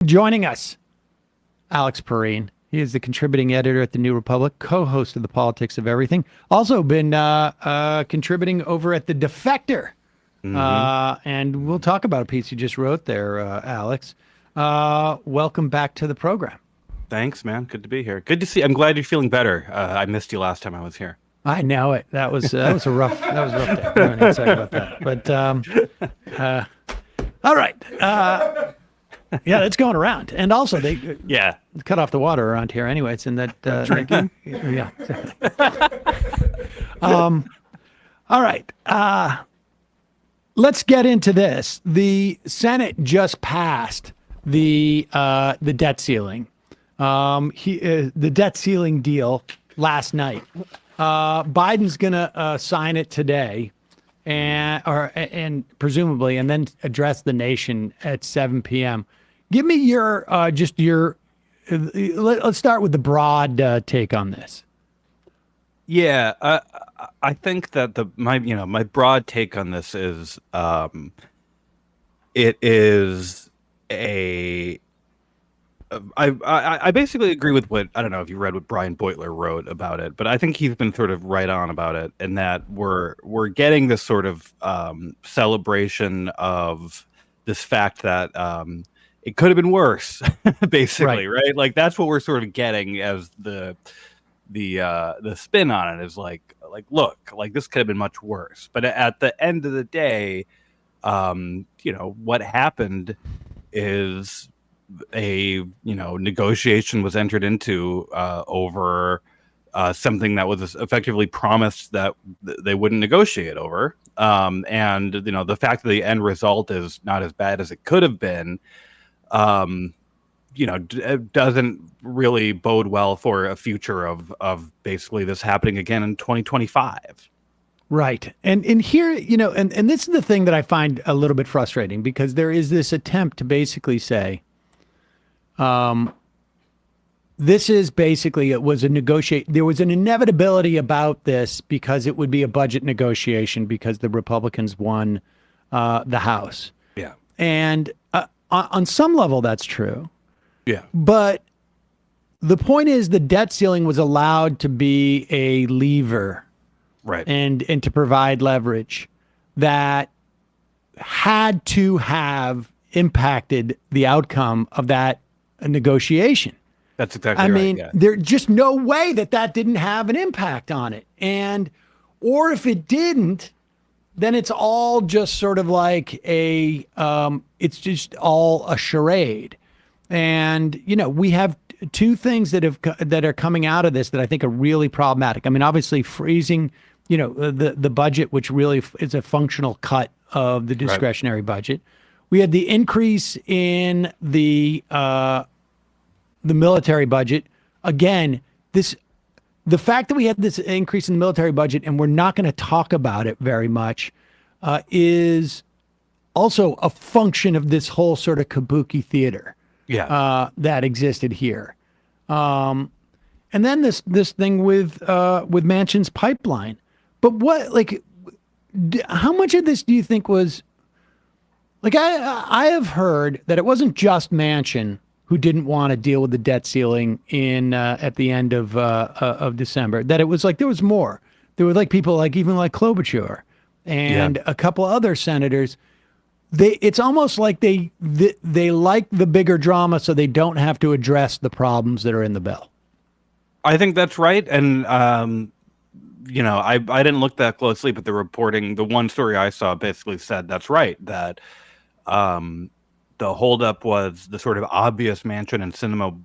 Joining us, Alex Pareene. He is the contributing editor at the New Republic, co-host of the Politics of Everything. Also been contributing over at the Defector. And we'll talk about a piece you just wrote there, Alex. Welcome back to the program. Thanks, man. Good to be here. Good to see. I'm glad you're feeling better. I missed you last time I was here. I know it. That was a rough day. I don't need to talk about that. But all right. Yeah, it's going around. And also they cut off the water around here anyway. It's in that drinking. Yeah. All right. Let's get into this. The Senate just passed the debt ceiling. The debt ceiling deal last night. Biden's gonna sign it today, and presumably, and then address the nation at 7 p.m. Give me your let's start with the broad take on this. Yeah, I think that my broad take on this is it is I basically agree with what, I don't know if you read what Brian Beutler wrote about it, but I think he's been sort of right on about it, and that we're getting this sort of celebration of this fact that it could have been worse, basically, right? Like that's what we're sort of getting as the spin on it is like look, like this could have been much worse. But at the end of the day, what happened is a negotiation was entered into over something that was effectively promised that they wouldn't negotiate over, and the fact that the end result is not as bad as it could have been doesn't really bode well for a future of basically this happening again in 2025. Right. And here, and this is the thing that I find a little bit frustrating, because there is this attempt to basically say, this is basically, there was an inevitability about this because it would be a budget negotiation because the Republicans won the House. Yeah. And on some level, that's true. Yeah. But the point is the debt ceiling was allowed to be a lever, right, and to provide leverage that had to have impacted the outcome of that negotiation. That's exactly right. I mean, there's just no way that didn't have an impact on it. Or if it didn't, then it's all just sort of like it's just all a charade. And, we have two things that are coming out of this that I think are really problematic. I mean, obviously freezing, the budget, which really is a functional cut of the discretionary budget. We had the increase in the military budget. Again, the fact that we had this increase in the military budget and we're not going to talk about it very much is also a function of this whole sort of kabuki theater that existed here. And then this thing with Manchin's pipeline. But how much of this do you think was, like, I have heard that it wasn't just Manchin who didn't want to deal with the debt ceiling at the end of December, that it was like there was more. There were people even like Klobuchar and a couple other senators. It's almost like they like the bigger drama, so they don't have to address the problems that are in the bill. I think that's right, and I didn't look that closely, but the reporting, the one story I saw basically said that's right, that the holdup was the sort of obvious Manchin and Sinema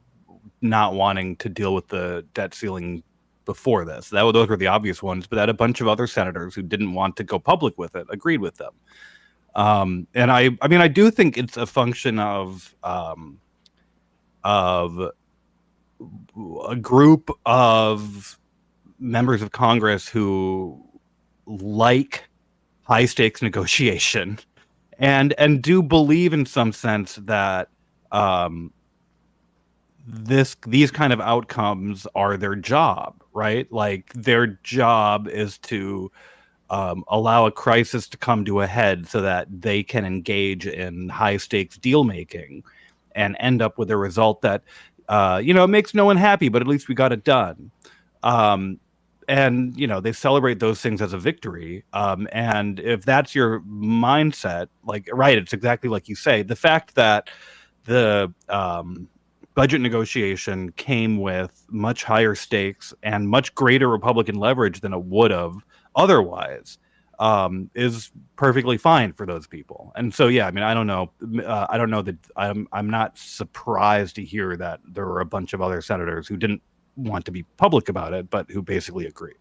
not wanting to deal with the debt ceiling before this. Those were the obvious ones, but that a bunch of other senators who didn't want to go public with it agreed with them. And I mean, I do think it's a function of a group of members of Congress who like high stakes negotiation and do believe in some sense that these kind of outcomes are their job, right? Like their job is to allow a crisis to come to a head so that they can engage in high stakes deal making. and end up with a result that, it makes no one happy, but at least we got it done. And they celebrate those things as a victory. And if that's your mindset, right, it's exactly like you say. The fact that the budget negotiation came with much higher stakes and much greater Republican leverage than it would have otherwise is perfectly fine for those people. And so, yeah, I mean, I don't know that I'm not surprised to hear that there were a bunch of other senators who didn't want to be public about it, but who basically agree.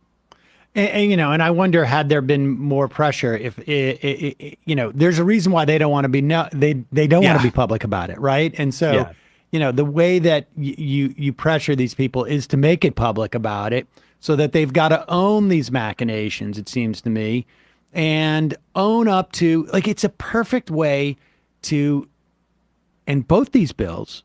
And I wonder, had there been more pressure, if there's a reason why they don't want to be they don't want to be public about it, right? And so, the way that you pressure these people is to make it public about it, so that they've got to own these machinations. It seems to me, and own up to, it's a perfect way to, and both these bills,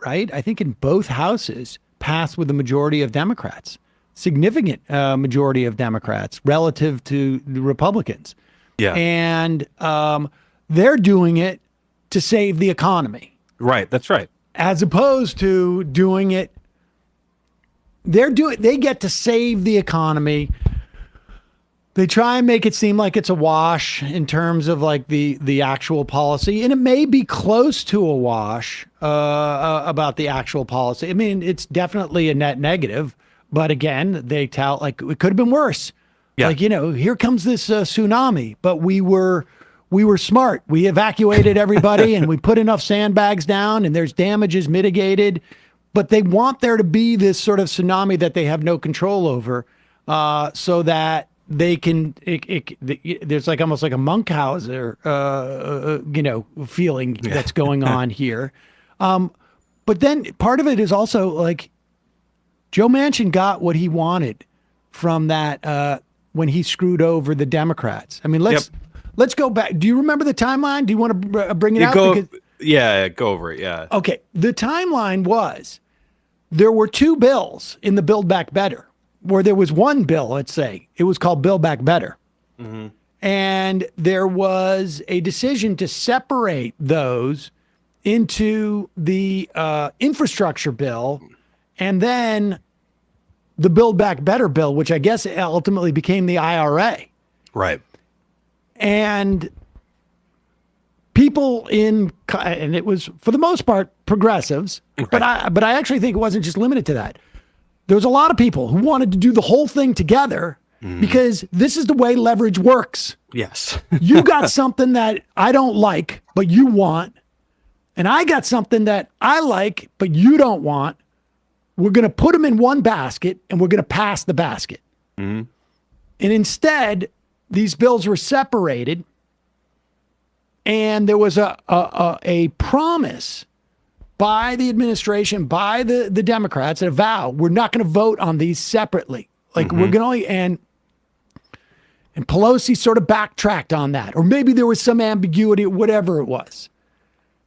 right? I think in both houses passed with a majority of Democrats. Significant majority of Democrats relative to the Republicans. Yeah. And they're doing it to save the economy. Right. That's right. As opposed to doing it, they get to save the economy. They try and make it seem like it's a wash in terms of the actual policy. And it may be close to a wash about the actual policy. I mean, it's definitely a net negative. But again, they tout it could have been worse. Yeah. Here comes this tsunami, but we were smart. We evacuated everybody and we put enough sandbags down, and there's damages mitigated. But they want there to be this sort of tsunami that they have no control over, so that they can. There's almost like a Munchausen, feeling that's going on here. But then part of it is also Joe Manchin got what he wanted from that when he screwed over the Democrats. I mean, let's go back. Do you remember the timeline? Do you want to bring it out? Go over it. Yeah. Okay. The timeline was there were two bills in the Build Back Better, where there was one bill, let's say, it was called Build Back Better. Mm-hmm. And there was a decision to separate those into the infrastructure bill and then the Build Back Better bill, which I guess ultimately became the IRA. Right. And people and it was for the most part progressives, right. but I actually think it wasn't just limited to that. There was a lot of people who wanted to do the whole thing together because this is the way leverage works. Yes. You got something that I don't like, but you want, and I got something that I like, but you don't want. We're going to put them in one basket and we're going to pass the basket. Mm-hmm. And instead, these bills were separated, and there was a promise by the administration, by the Democrats, a vow, we're not going to vote on these separately. We're going to only, and Pelosi sort of backtracked on that, or maybe there was some ambiguity, whatever it was.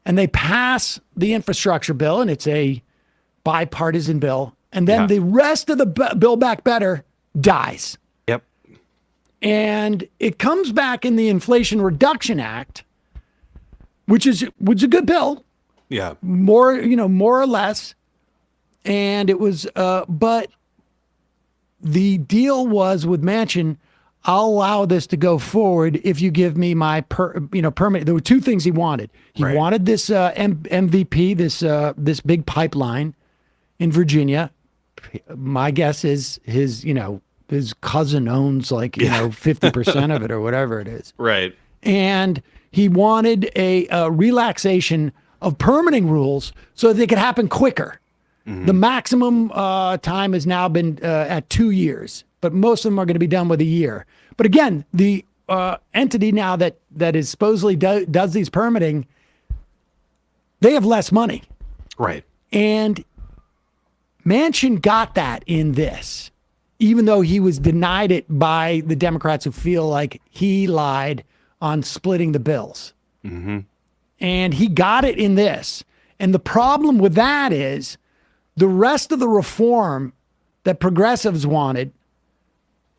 And they pass the infrastructure bill, and it's a bipartisan bill. And then the rest of the Build Back Better dies. Yep. And it comes back in the Inflation Reduction Act, which is a good bill. Yeah. More or less. And it was, but the deal was with Manchin, I'll allow this to go forward if you give me my permit. There were two things he wanted. He wanted this MVP, this big pipeline in Virginia. My guess is his cousin owns 50% of it or whatever it is. Right. And he wanted a relaxation of permitting rules so that they could happen quicker. Mm-hmm. The maximum time has now been at 2 years, but most of them are going to be done with a year. But again, the entity now that is supposedly does these permitting, they have less money. Right. And Manchin got that in this, even though he was denied it by the Democrats who feel like he lied on splitting the bills. Mm-hmm. And he got it in this. And the problem with that is the rest of the reform that progressives wanted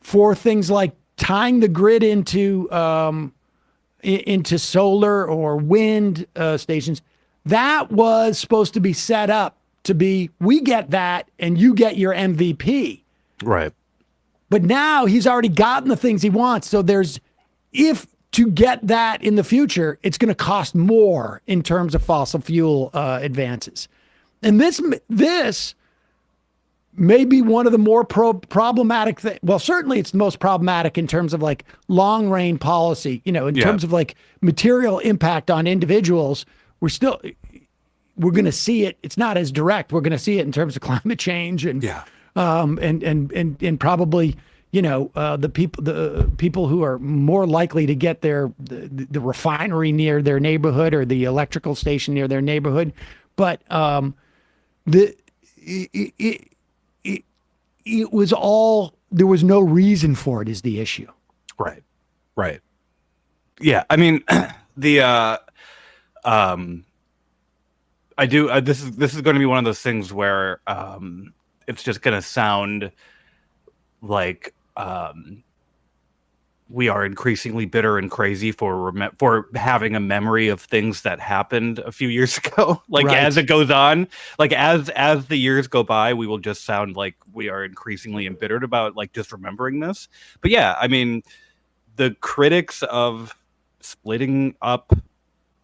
for things like tying the grid into solar or wind stations, That was supposed to be set up to be, we get that and you get your MVP. Right. But now he's already gotten the things he wants. So if to get that in the future, it's going to cost more in terms of fossil fuel advances. And this may be one of the more problematic things. Well, certainly it's the most problematic in terms of like long range policy, in terms of like material impact on individuals. We're going to see it. It's not as direct. We're going to see it in terms of climate change and probably, the people who are more likely to get the refinery near their neighborhood or the electrical station near their neighborhood. But it was all, there was no reason for it is the issue. Right. Right. Yeah. I mean, this is going to be one of those things where it's just going to sound like we are increasingly bitter and crazy for having a memory of things that happened a few years ago. Like right. As it goes on, like as the years go by, we will just sound like we are increasingly embittered about like just remembering this. But yeah, I mean, the critics of splitting up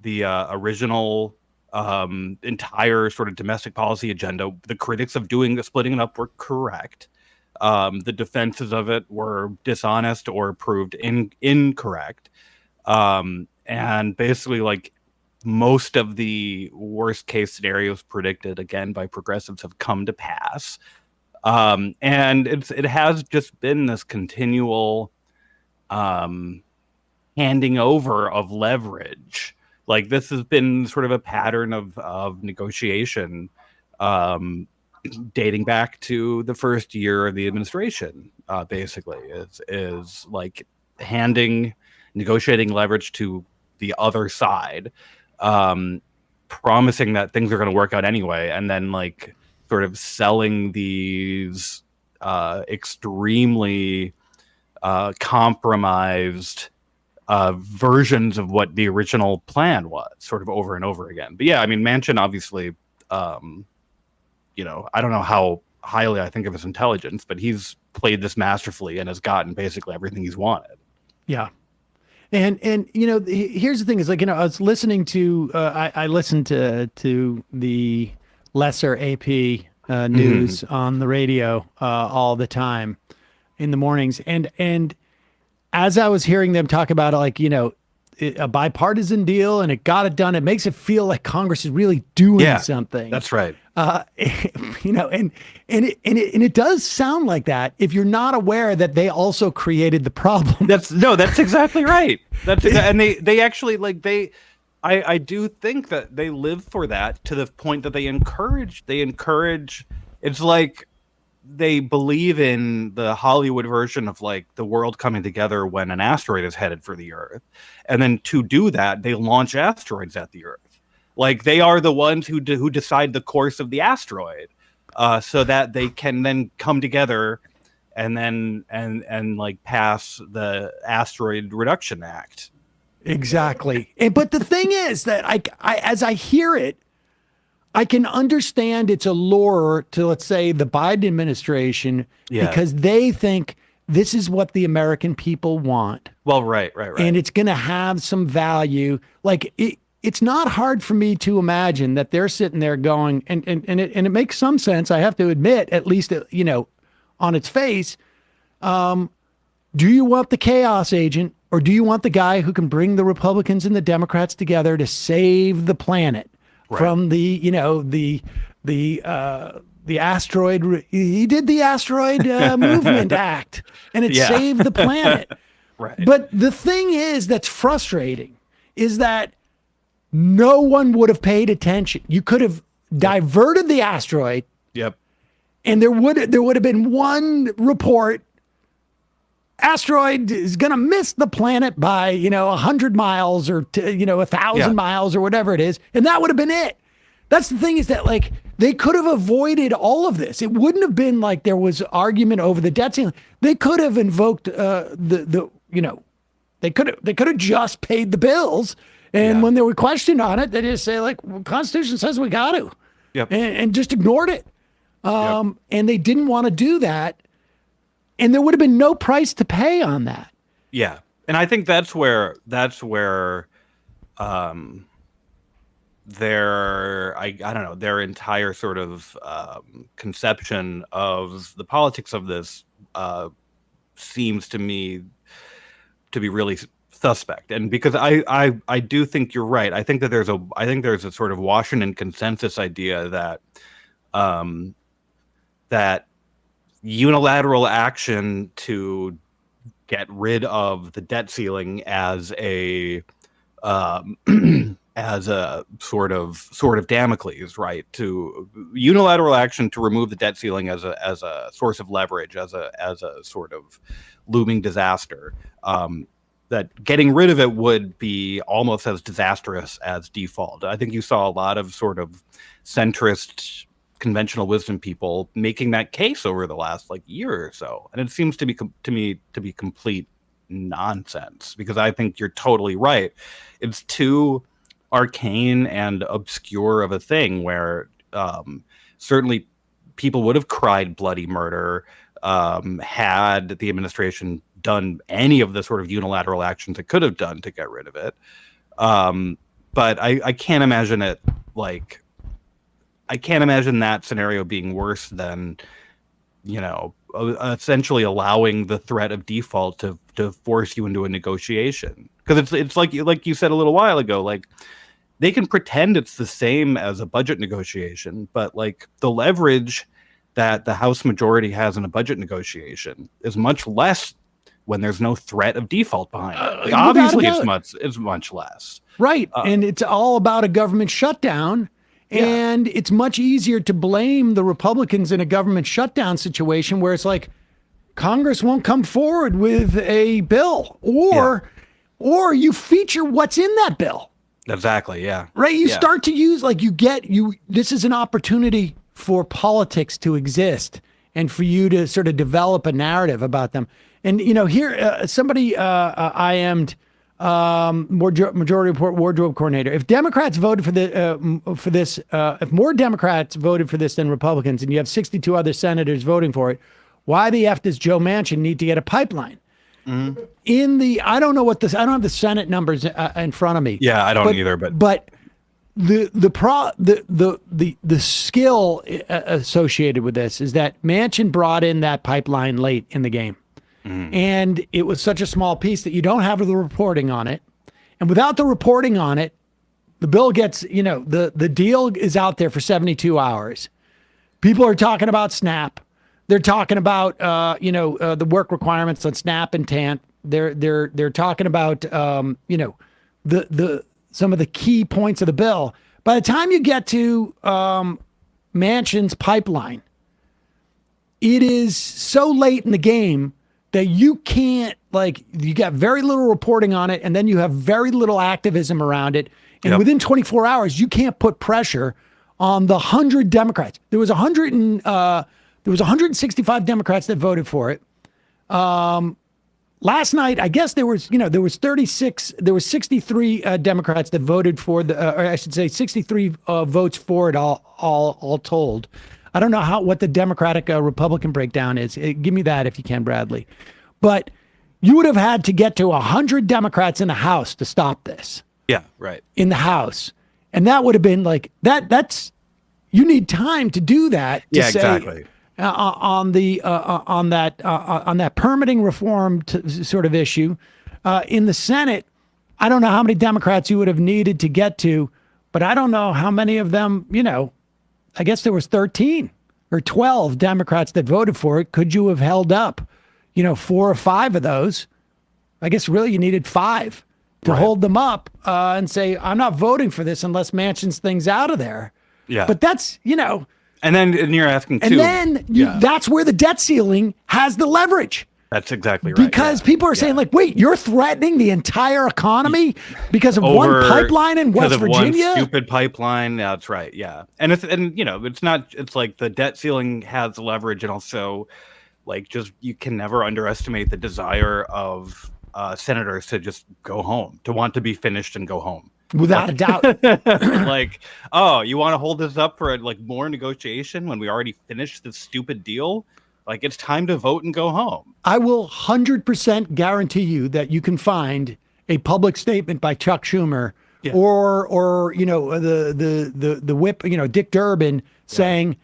the original entire sort of domestic policy agenda, the critics of splitting it up were correct. The defenses of it were dishonest or proved incorrect. And basically, like, most of the worst case scenarios predicted, again, by progressives have come to pass. And it has just been this continual handing over of leverage. Like, this has been sort of a pattern of negotiation dating back to the first year of the administration, basically, is like negotiating leverage to the other side, promising that things are going to work out anyway, and then like sort of selling these extremely compromised versions of what the original plan was, sort of over and over again. But yeah, I mean, Manchin obviously, I don't know how highly I think of his intelligence, but he's played this masterfully and has gotten basically everything he's wanted. Yeah. And here's the thing is, like, I was listening to, I listened to the lesser AP news on the radio all the time in the mornings. And as I was hearing them talk about, like, a bipartisan deal and it got it done, it makes it feel like Congress is really doing something. That's right. And it does sound like that if you're not aware that they also created the problem. That's exactly right. And they actually, like, I do think that they live for that, to the point that they encourage, it's like they believe in the Hollywood version of like the world coming together when an asteroid is headed for the Earth. And then to do that, they launch asteroids at the Earth. Like, they are the ones who decide the course of the asteroid, so that they can then come together and then and like pass the Asteroid Reduction Act. Exactly. But the thing is that I as I hear it, I can understand its allure to, let's say, the Biden administration, because they think this is what the American people want. Well, right. And it's going to have some value. Like, it's not hard for me to imagine that they're sitting there going, and it makes some sense, I have to admit, at least, on its face. Do you want the chaos agent, or do you want the guy who can bring the Republicans and the Democrats together to save the planet? Right. From the asteroid, he did the Asteroid Movement Act, and it saved the planet. Right. But the thing is, that's frustrating, is that no one would have paid attention. You could have diverted the asteroid. Yep. And there would have been one report. Asteroid is going to miss the planet by, 100 miles or, 1,000 miles or whatever it is. And that would have been it. That's the thing, is that, like, they could have avoided all of this. It wouldn't have been like there was argument over the debt ceiling. They could have invoked they could have just paid the bills And Yeah. when they were questioned on it, they just say like, well, Constitution says we got to, Yep. and just ignored it. And they didn't want to do that. And there would have been no price to pay on that. Yeah. And I think that's where I don't know, their entire sort of conception of the politics of this seems to me to be really suspect. And because I do think you're right. I think there's a sort of Washington consensus idea that that unilateral action to get rid of the debt ceiling as a as a sort of Damocles, right? To unilateral action to remove the debt ceiling as a source of leverage, as a sort of looming disaster. That getting rid of it would be almost as disastrous as default. I think you saw a lot of sort of centrist conventional wisdom people making that case over the last year or so, and it seems to me to be complete nonsense, because I think you're totally right. It's too arcane and obscure of a thing where certainly people would have cried bloody murder had the administration done any of the sort of unilateral actions it could have done to get rid of it. But I can't imagine it I can't imagine that scenario being worse than, essentially allowing the threat of default to force you into a negotiation. Because it's like you said a little while ago, they can pretend it's the same as a budget negotiation, but the leverage that the House majority has in a budget negotiation is much less when there's no threat of default behind it. Obviously, it's much less. Right. And it's all about a government shutdown. And it's much easier to blame the Republicans in a government shutdown situation where it's like Congress won't come forward with a bill, or you feature what's in that bill. Exactly. Yeah. Right. You start to use this is an opportunity for politics to exist and for you to sort of develop a narrative about them. And, here somebody IM'd Majority Report wardrobe coordinator. If Democrats voted for this, if more Democrats voted for this than Republicans, and you have 62 other senators voting for it, why the F does Joe Manchin need to get a pipeline? Mm-hmm. I don't have the Senate numbers in front of me. Yeah, I don't either. But the skill associated with this is that Manchin brought in that pipeline late in the game. And it was such a small piece that you don't have the reporting on it. And without the reporting on it, the bill gets, the deal is out there for 72 hours. People are talking about SNAP. They're talking about, the work requirements on SNAP and TANT. They're talking about, some of the key points of the bill. By the time you get to Manchin's pipeline, it is so late in the game that you can't, you got very little reporting on it, and then you have very little activism around it. And within 24 hours, you can't put pressure on the 100 Democrats. There was 165 Democrats that voted for it. Last night, I guess there was 63 Democrats that voted for or I should say 63 votes for it all told. I don't know what the Democratic Republican breakdown is. Give me that if you can, Bradley. But you would have had to get to 100 Democrats in the House to stop this. Yeah, right. In the House. And that would have been that's you need time to do that. Exactly. On that permitting reform sort of issue in the Senate. I don't know how many Democrats you would have needed to get to, but I don't know how many of them, I guess there was 13 or 12 Democrats that voted for it. Could you have held up, 4 or 5 of those? I guess really you needed 5 to hold them up and say, I'm not voting for this unless Manchin's thing's out of there. Yeah. But that's, And you're asking too. And then that's where the debt ceiling has the leverage. That's exactly right. Because people are saying wait, you're threatening the entire economy because of one pipeline in West Virginia? Because of one stupid pipeline. Yeah, that's right. Yeah. It's not, it's like the debt ceiling has leverage, and also you can never underestimate the desire of senators to just go home, to want to be finished and go home. Without a doubt. Like, oh, you want to hold this up for like more negotiation when we already finished this stupid deal? Like, it's time to vote and go home. I will 100% guarantee you that you can find a public statement by Chuck Schumer or the whip, Dick Durbin saying,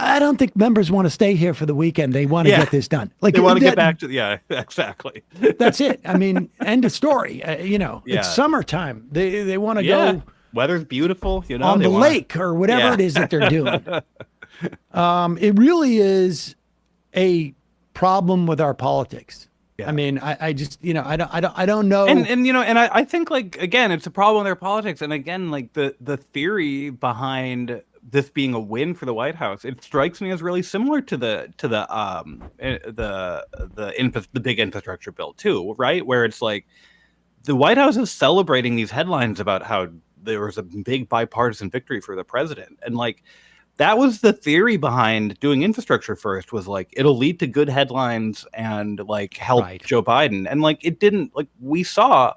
I don't think members want to stay here for the weekend. They want to get this done. Like, they want to get back to, exactly. That's it. I mean, end of story. It's summertime. They want to go. Weather's beautiful, on the lake or whatever it is that they're doing. It really is a problem with our politics. I mean, I just, I don't know. And I think, like, again, it's a problem with their politics. And again, like the theory behind this being a win for the White House, it strikes me as really similar to the big infrastructure bill too, right? Where it's like the White House is celebrating these headlines about how there was a big bipartisan victory for the president, and like that was the theory behind doing infrastructure first, was like it'll lead to good headlines and like help Joe Biden, and like it didn't. Like we saw,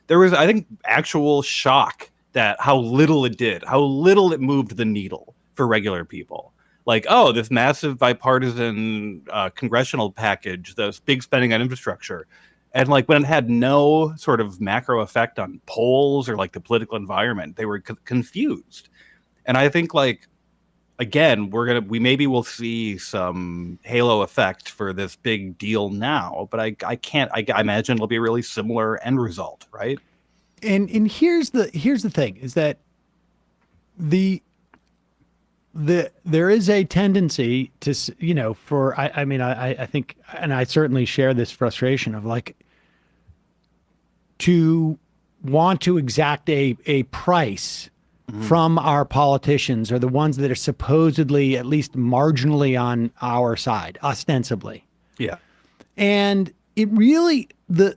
there was, I think, actual shock that how little it did, how little it moved the needle for regular people. Like, oh, this massive bipartisan congressional package, this big spending on infrastructure. And like when it had no sort of macro effect on polls or like the political environment, they were confused. And I think, like, again, we maybe will see some halo effect for this big deal now, but I imagine it'll be a really similar end result, right? And here's the thing is that there is a tendency to, I think, and I certainly share this frustration of like to want to exact a price from our politicians, or the ones that are supposedly at least marginally on our side, ostensibly. Yeah. And it really, the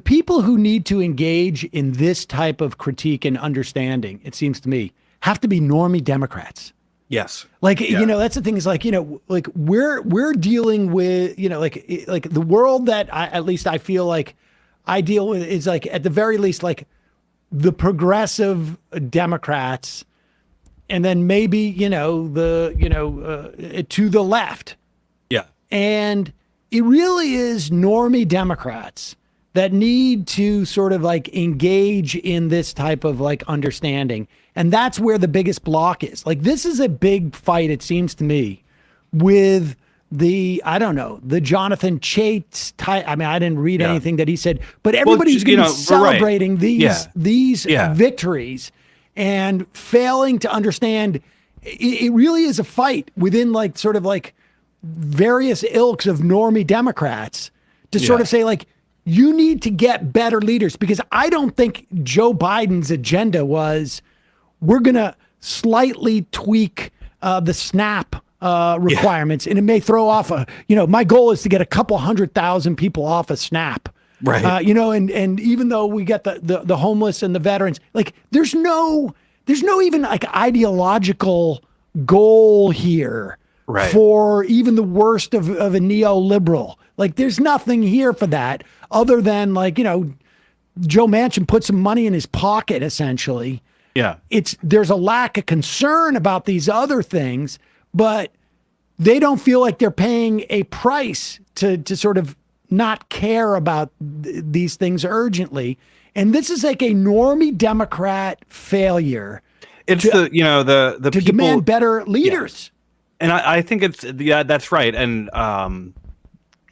people who need to engage in this type of critique and understanding, it seems to me, have to be normie Democrats. Yes. Like, that's the thing is like, like we're dealing with, like the world that at least I feel like I deal with is like, at the very least, like the progressive Democrats, and then maybe, to the left. Yeah. And it really is normie Democrats that need to sort of like engage in this type of like understanding. And that's where the biggest block is. Like, this is a big fight, it seems to me, with the Jonathan Chait type. I mean, I didn't read anything that he said, but everybody's going to be celebrating these victories and failing to understand it really is a fight within like sort of like various ilks of normie Democrats to sort of say like, you need to get better leaders, because I don't think Joe Biden's agenda was, we're going to slightly tweak the SNAP requirements, and it may throw off my goal is to get a couple 100,000 people off of SNAP. Right. And even though we get the homeless and the veterans, like there's no even like ideological goal here for even the worst of a neoliberal. Like there's nothing here for that other than like, Joe Manchin put some money in his pocket, essentially. Yeah. There's a lack of concern about these other things, but they don't feel like they're paying a price to sort of not care about these things urgently. And this is like a normie Democrat failure. It's the people demand better leaders. Yeah. And I think that's right. And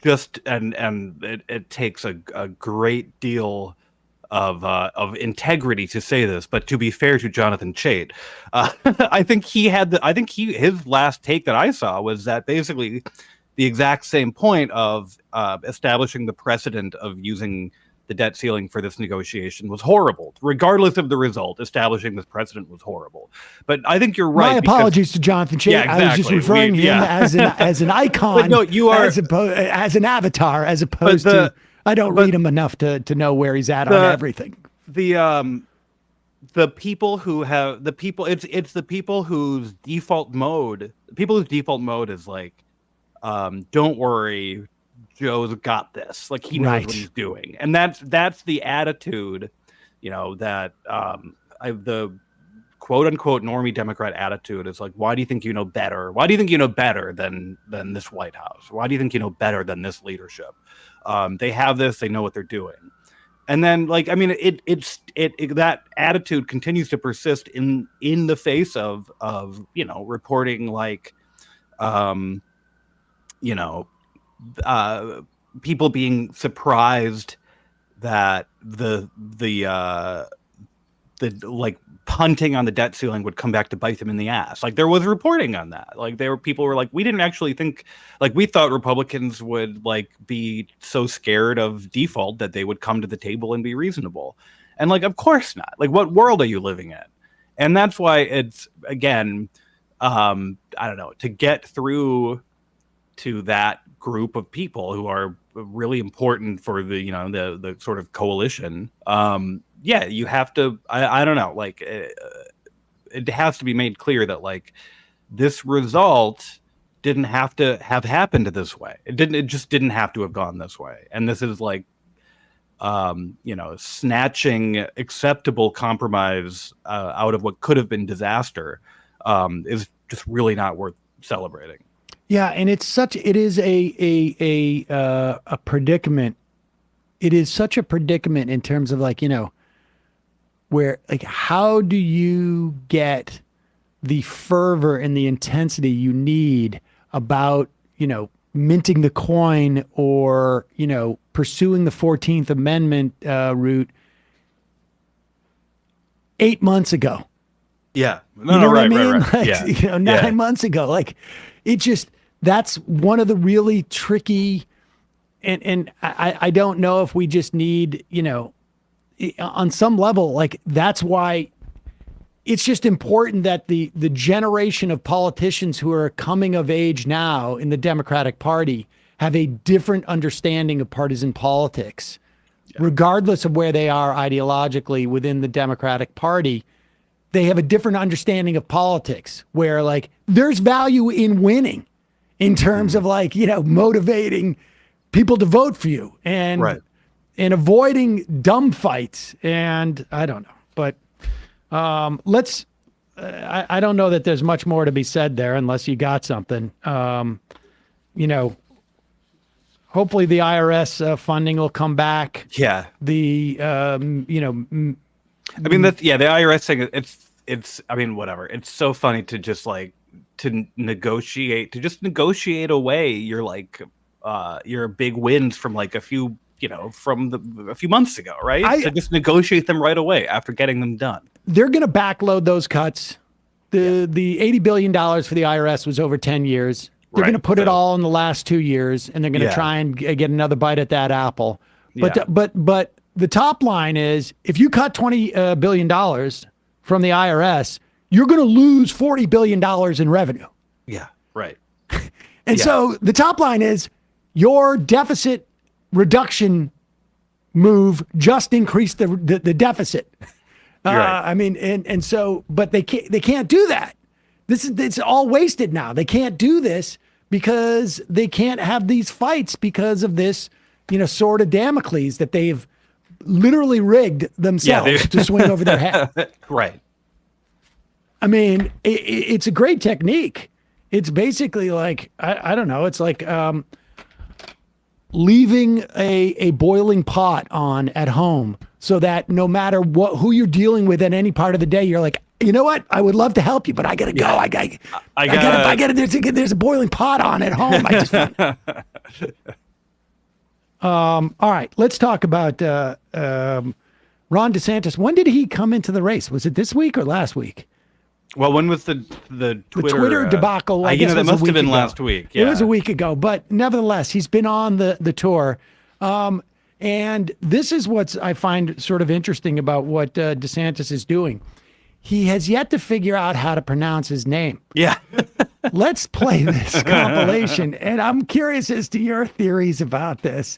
it takes a great deal of integrity to say this, but to be fair to Jonathan Chait, I think his last take that I saw was that basically the exact same point of establishing the precedent of using the debt ceiling for this negotiation was horrible. Regardless of the result, establishing this precedent was horrible. But I think you're right. My apologies to Jonathan Chait. Yeah, exactly. I was just referring to him as an icon, but no, you are as an avatar, as opposed to. I don't read him enough to know where he's at on everything. The people who have it's the people whose default mode is like, don't worry, Joe's got this. Like he knows what he's doing, and that's the attitude, that the quote unquote normie Democrat attitude is like, why do you think you know better? Why do you think you know better than this White House? Why do you think you know better than this leadership? They have this, they know what they're doing. And then, like, I mean, that attitude continues to persist in the face of reporting like, people being surprised that the like punting on the debt ceiling would come back to bite them in the ass. Like, there was reporting on that. Like, people were like, we didn't actually think, like, we thought Republicans would like be so scared of default that they would come to the table and be reasonable. And like, of course not. Like, what world are you living in? And that's why it's, again, I don't know, to get through to that group of people who are really important for the, the sort of coalition. Yeah, you have to, I don't know, like, it has to be made clear that, like, this result didn't have to have happened this way. It just didn't have to have gone this way. And this is like, snatching acceptable compromise out of what could have been disaster is just really not worth celebrating. Yeah, and it is a predicament. It is such a predicament in terms of, like, where, like, how do you get the fervor and the intensity you need about, minting the coin or, pursuing the 14th Amendment route 8 months ago? Yeah. Right. Like, yeah. 9 months ago. Like, it just, that's one of the really tricky, and I don't know if we just need, on some level, like, that's why it's just important that the generation of politicians who are coming of age now in the Democratic Party have a different understanding of partisan politics, regardless of where they are ideologically within the Democratic Party. They have a different understanding of politics where, like, there's value in winning in terms of, like, motivating people to vote for you and avoiding dumb fights. And I don't know, but I don't know that there's much more to be said there unless you got something. Hopefully the IRS funding will come back. Yeah. The, I mean, the IRS thing, it's, I mean, whatever. It's so funny to just like, to negotiate away your, like, your big wins from like a few months ago, right? To just negotiate them right away after getting them done. They're going to backload those cuts. The $80 billion for the IRS was over 10 years. They're going to put it all in the last 2 years, and they're going to try and get another bite at that apple. But but the top line is, if you cut $20 billion from the IRS, you're going to lose $40 billion in revenue. Yeah, right. And so the top line is, your deficit reduction move just increased the deficit. Right. I mean, and so, but they can't do that. It's all wasted now. They can't do this because they can't have these fights because of this, sword of Damocles that they've literally rigged themselves to swing over their head. Right. I mean, it's a great technique. It's basically like, I don't know. It's like leaving a boiling pot on at home so that no matter who you're dealing with at any part of the day, you're like, you know what? I would love to help you, but I gotta go. I gotta. There's a boiling pot on at home. I just. All right, let's talk about Ron DeSantis. When did he come into the race? Was it this week or last week? Well, when was the Twitter debacle? I guess that must have been last week. Yeah. It was a week ago, but nevertheless, he's been on the tour. And this is what I find sort of interesting about what DeSantis is doing. He has yet to figure out how to pronounce his name. Yeah. Let's play this compilation. And I'm curious as to your theories about this.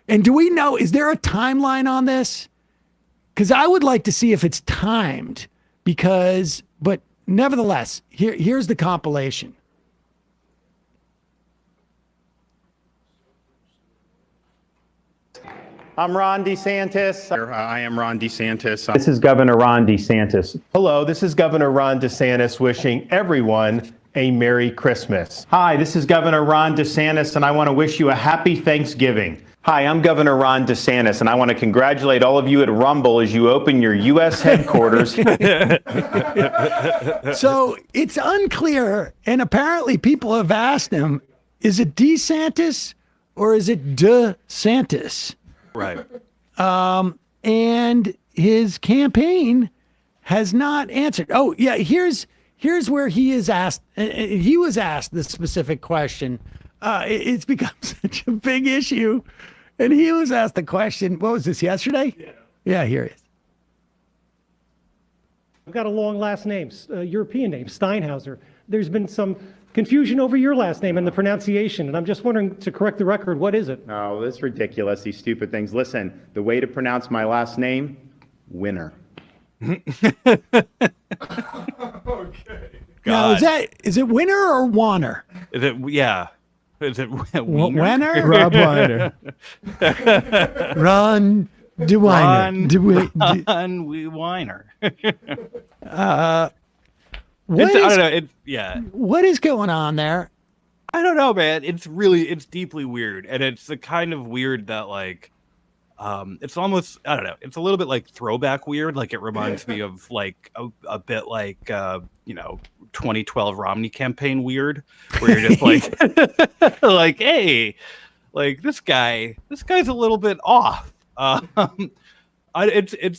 And do we know, is there a timeline on this? Because I would like to see if it's timed, but nevertheless, here's the compilation. I'm Ron DeSantis. I am Ron DeSantis. This is Governor Ron DeSantis. Hello, this is Governor Ron DeSantis wishing everyone a Merry Christmas. Hi, this is Governor Ron DeSantis, and I want to wish you a happy Thanksgiving. Hi, I'm Governor Ron DeSantis, and I want to congratulate all of you at Rumble as you open your U.S. headquarters. So it's unclear, and apparently people have asked him, is it DeSantis or is it DeSantis? Right. And his campaign has not answered. Oh, yeah, here's where he is asked. He was asked this specific question. It's become such a big issue. And he was asked the question, what was this, yesterday? Yeah, here it is. I've got a long last name, European name, Steinhauser. There's been some confusion over your last name and the pronunciation, and I'm just wondering, to correct the record, what is it? Oh, that's ridiculous, these stupid things. Listen, the way to pronounce my last name, Winner. Now, is it Winner or Warner? Is it? Yeah. Is it Winner? Rob Weiner. Ron DeWiner. Ron Weiner. What I is, don't know. what is going on there? I don't know, man. It's deeply weird, and it's the kind of weird that like, it's almost, I don't know. It's a little bit like throwback weird. Like it reminds me of like a bit like 2012 Romney campaign weird, where you're just like, like, hey, like this guy's a little bit off. It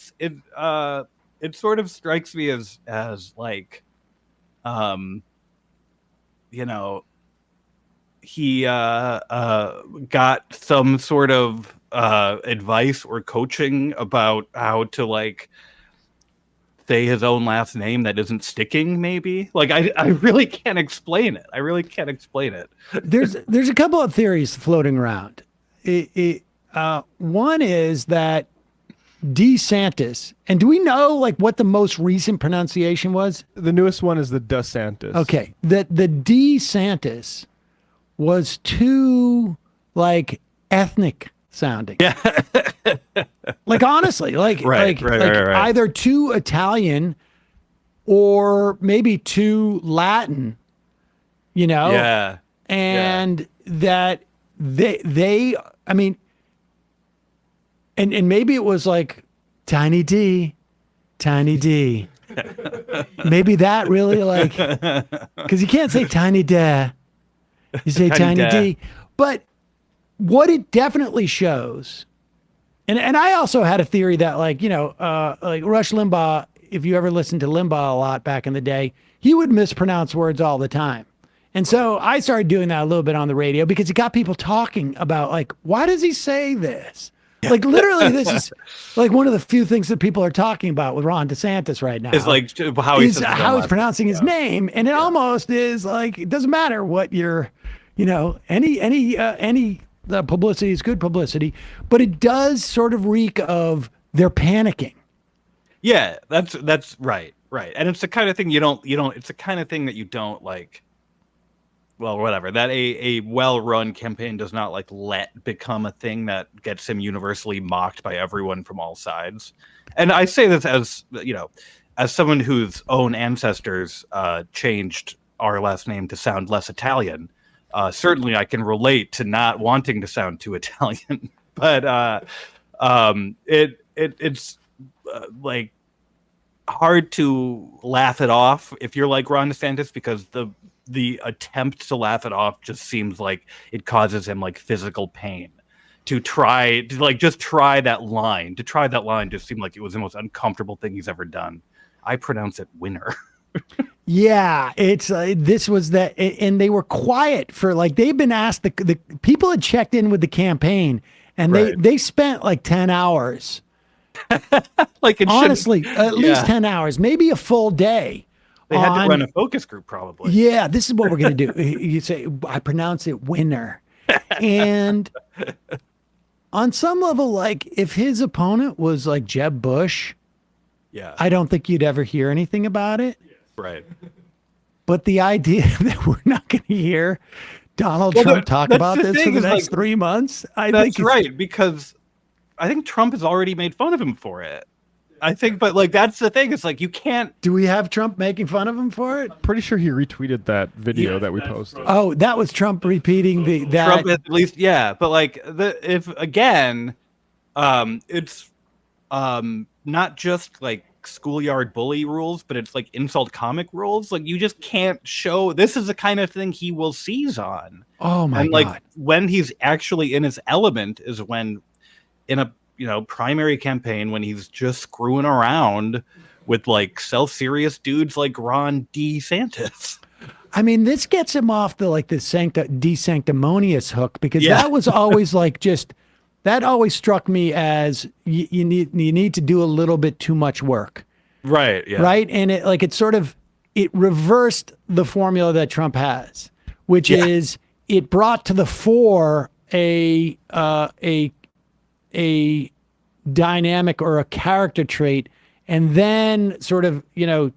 sort of strikes me as like, he got some sort of advice or coaching about how to like say his own last name that isn't sticking, maybe. Like I really can't explain it. There's a couple of theories floating around. One is that DeSantis, and do we know like what the most recent pronunciation was? The newest one is the DeSantis. Okay, that the DeSantis was too like ethnic sounding. Yeah. Like honestly, like Right. either too Italian or maybe too Latin, Yeah. and that they I mean, and maybe it was like tiny D. Maybe that really like, because you can't say tiny da, you say tiny D. But what it definitely shows, and I also had a theory that like like Rush Limbaugh, if you ever listened to Limbaugh a lot back in the day, he would mispronounce words all the time. And so I started doing that a little bit on the radio because it got people talking about like, why does he say this? Like literally, this is like one of the few things that people are talking about with Ron DeSantis right now. It's like how he's pronouncing his name, and it almost is like it doesn't matter what your, any publicity is good publicity, but it does sort of reek of they're panicking. Yeah, that's right, and it's the kind of thing you don't. It's the kind of thing that you don't like. Well, whatever. That a well-run campaign does not like let become a thing that gets him universally mocked by everyone from all sides. And I say this as as someone whose own ancestors changed our last name to sound less Italian. Certainly, I can relate to not wanting to sound too Italian. But it's like hard to laugh it off if you're like Ron DeSantis, because the attempt to laugh it off just seems like it causes him like physical pain. To try that line just seemed like it was the most uncomfortable thing he's ever done. I pronounce it winner. Yeah, it's this was that, and they were quiet for like they've been asked. The people had checked in with the campaign, and they spent like 10 hours. Like honestly, at least 10 hours, maybe a full day. They had to run a focus group, probably. Yeah, this is what we're going to do. You say, I pronounce it winner. And on some level, like if his opponent was like Jeb Bush, I don't think you'd ever hear anything about it. Right. But the idea that we're not going to hear Donald Trump talk about this for the next 3 months, I think that's right, because Trump has already made fun of him for it. I think, but like that's the thing. It's like you can't. Do we have Trump making fun of him for it? Pretty sure he retweeted that video that we posted. Oh, that was Trump repeating that. Trump at least, yeah. But like if again, it's not just like schoolyard bully rules, but it's like insult comic rules. Like you just can't show. This is the kind of thing he will seize on. Oh my and God. like when he's actually in his element is when in a primary campaign, when he's just screwing around with like self-serious dudes like Ron DeSantis. I mean, this gets him off the like the de-sanctimonious hook, because that was always like that always struck me as you need to do a little bit too much work. Right. Yeah. Right. And it reversed the formula that Trump has, which is it brought to the fore a dynamic or a character trait, and then sort of,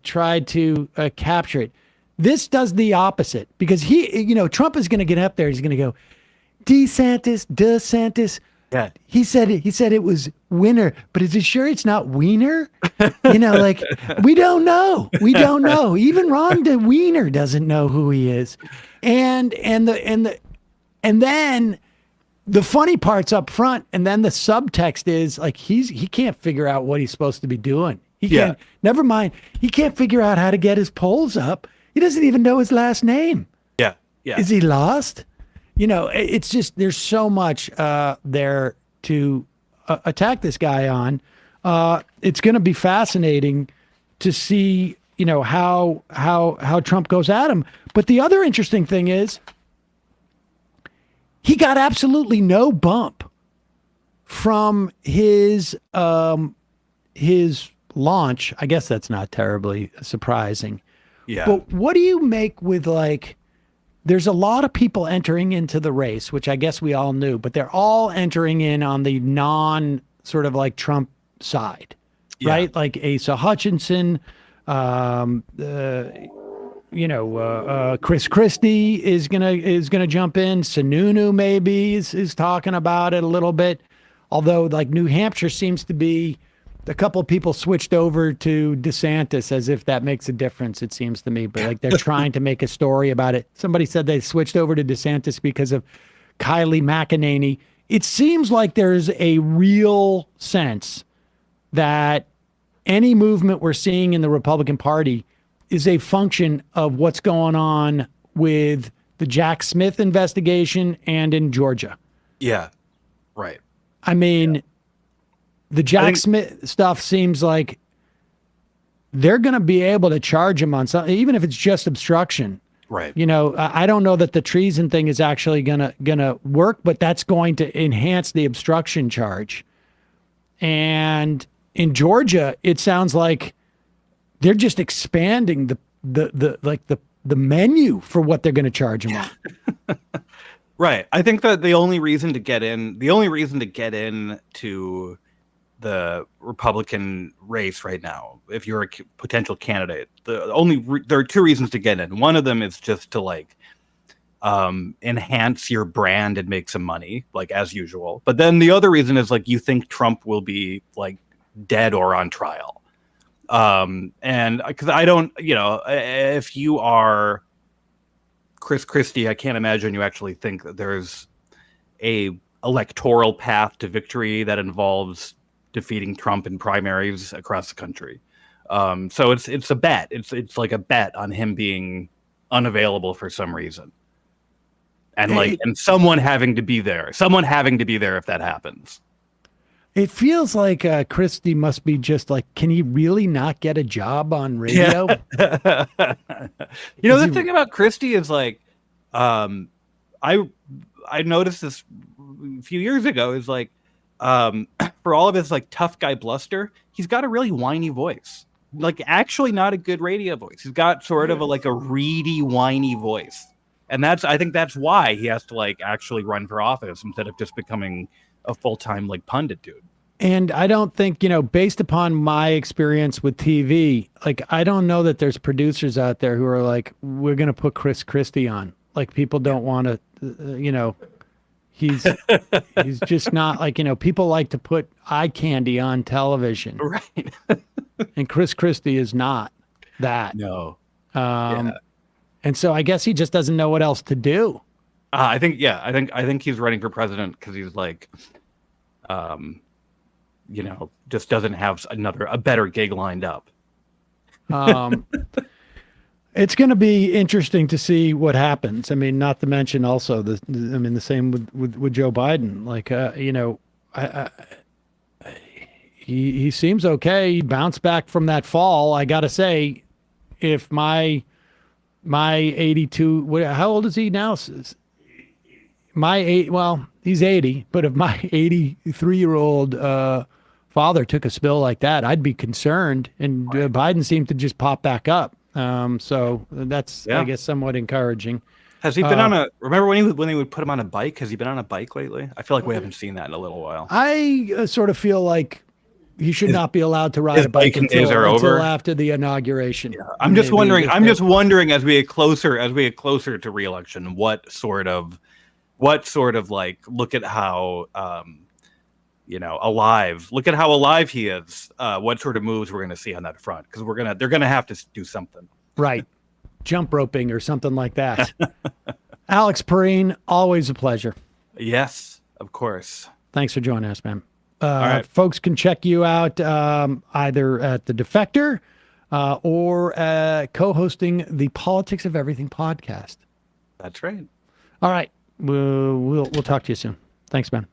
tried to capture it. This does the opposite, because Trump is going to get up there. He's going to go, DeSantis. Yeah. He said it was winner, but is he sure it's not wiener? Like we don't know. We don't know. Even Ron DeWiener doesn't know who he is. And then the funny part's up front, and then the subtext is like he can't figure out what he's supposed to be doing. He can't. Never mind. He can't figure out how to get his polls up. He doesn't even know his last name. Yeah. Yeah. Is he lost? It's just there's so much there to attack this guy on. It's going to be fascinating to see how Trump goes at him. But the other interesting thing is, he got absolutely no bump from his launch. I guess that's not terribly surprising. Yeah. But what do you make with there's a lot of people entering into the race, which I guess we all knew, but they're all entering in on the non sort of like Trump side, right? Like Asa Hutchinson, Chris Christie is gonna jump in. Sununu maybe is talking about it a little bit, although like New Hampshire seems to be a couple of people switched over to DeSantis, as if that makes a difference. It seems to me, but like they're trying to make a story about it. Somebody said they switched over to DeSantis because of Kylie McEnany. It seems like there's a real sense that any movement we're seeing in the Republican Party is a function of what's going on with the Jack Smith investigation and in Georgia. Yeah. Right. I mean, the Jack Smith stuff seems like they're going to be able to charge him on something, even if it's just obstruction. Right. I don't know that the treason thing is actually gonna work, but that's going to enhance the obstruction charge. And in Georgia, it sounds like they're just expanding the menu for what they're going to charge him on. Right. I think that the only reason to get in to the Republican race right now, if you're a potential candidate, there are two reasons to get in. One of them is just to like enhance your brand and make some money, like as usual. But then the other reason is like you think Trump will be like dead or on trial. And because I don't, if you are Chris Christie, I can't imagine you actually think that there's a electoral path to victory that involves defeating Trump in primaries across the country. So it's a bet. It's like a bet on him being unavailable for some reason. And and someone having to be there if that happens. It feels like Christie must be just like, can he really not get a job on radio? Yeah. The thing about Christie is like, I noticed this a few years ago is like, for all of his like tough guy bluster, he's got a really whiny voice. Like actually not a good radio voice. He's got sort of a reedy, whiny voice. And I think that's why he has to like actually run for office instead of just becoming a full-time like pundit dude. And I don't think, based upon my experience with TV, like I don't know that there's producers out there who are like, we're going to put Chris Christie on. Like people don't want to, He's just not like, people like to put eye candy on television. Right. And Chris Christie is not that. No. And so I guess he just doesn't know what else to do. I think he's running for president because he's like, just doesn't have a better gig lined up. It's going to be interesting to see what happens. I mean, not to mention also the same with Joe Biden. Like, he seems okay. He bounced back from that fall. I got to say, if my 82, how old is he now? He's 80, but if my 83-year-old father took a spill like that, I'd be concerned. And Biden seemed to just pop back up. So that's, I guess, somewhat encouraging. Has he been remember when he would put him on a bike? Has he been on a bike lately? I feel like we haven't seen that in a little while. I sort of feel like he should not be allowed to ride a bike until after the inauguration. Yeah. I'm just wondering as we get closer to re-election, what sort of like, look at how alive he is, what sort of moves we're going to see on that front, because they're going to have to do something. Right. Jump roping or something like that. Alex Pareene, always a pleasure. Yes, of course. Thanks for joining us, man. All right. Folks can check you out either at The Defector or co-hosting the Politics of Everything podcast. That's right. All right. We'll talk to you soon. Thanks, man.